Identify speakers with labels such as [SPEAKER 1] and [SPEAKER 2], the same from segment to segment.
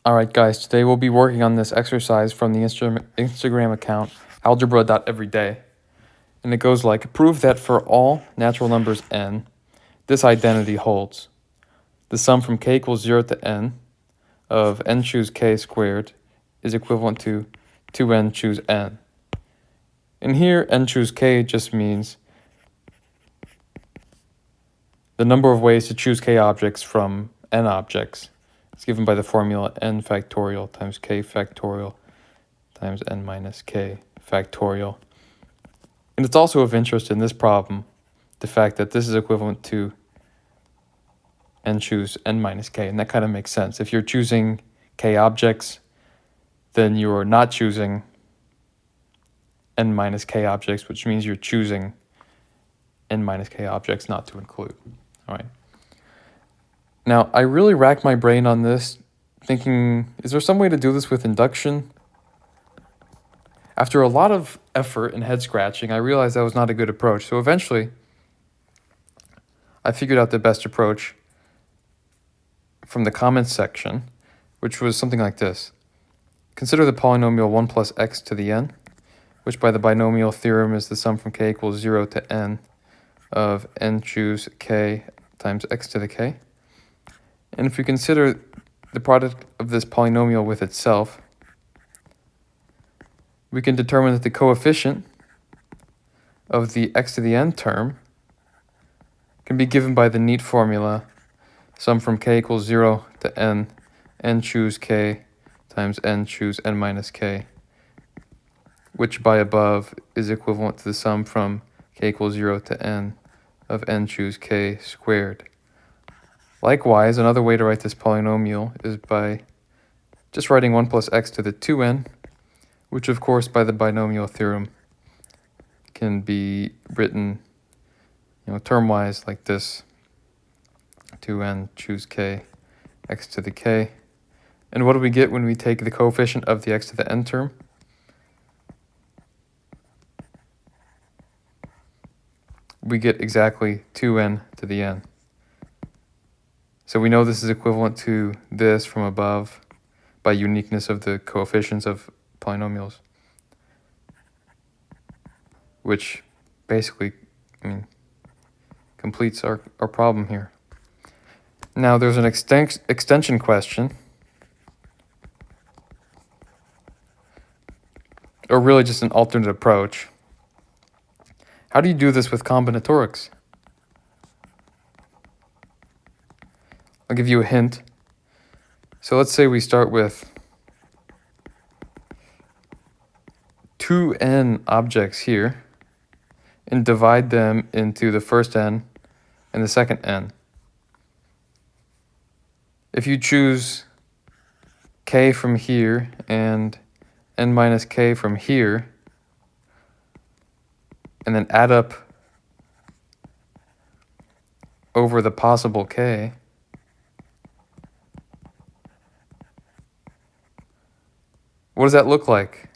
[SPEAKER 1] Alright guys, today we'll be working on this exercise from the Instagram account algebra.everyday. And it goes like, prove that for all natural numbers n, this identity holds. The sum from k equals 0 to n of n choose k squared is equivalent to 2n choose n. And here n choose k just means the number of ways to choose k objects from n objects. It's given by the formula n factorial times k factorial times n minus k factorial. And it's also of interest in this problem, the fact that this is equivalent to n choose n minus k, and that kind of makes sense. If you're choosing k objects, then you're not choosing n minus k objects, which means you're choosing n minus k objects not to include. All right. Now, I really racked my brain on this, thinking, is there some way to do this with induction? After a lot of effort and head scratching, I realized that was not a good approach. So eventually, I figured out the best approach from the comments section, which was something like this. Consider the polynomial 1 plus x to the n, which by the binomial theorem is the sum from k equals 0 to n of n choose k times x to the k. And if we consider the product of this polynomial with itself, we can determine that the coefficient of the x to the n term can be given by the neat formula sum from k equals 0 to n choose k times n choose n minus k, which by above is equivalent to the sum from k equals 0 to n of n choose k squared. Likewise, another way to write this polynomial is by just writing 1 plus x to the 2n, which of course by the binomial theorem can be written term-wise like this: 2n choose k x to the k. And what do we get when we take the coefficient of the x to the n term? We get exactly 2n to the n. So we know this is equivalent to this from above by uniqueness of the coefficients of polynomials, which basically, completes our problem here. Now there's an extension question, or really just an alternate approach. How do you do this with combinatorics? I'll give you a hint. So let's say we start with 2n objects here and divide them into the first n and the second n. If you choose k from here and n minus k from here, and then add up over the possible k, what does that look like?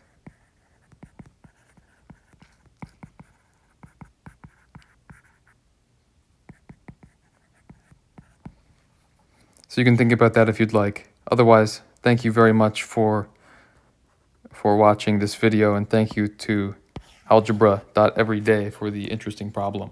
[SPEAKER 1] So you can think about that if you'd like. Otherwise, thank you very much for watching this video, and thank you to algebra.everyday for the interesting problem.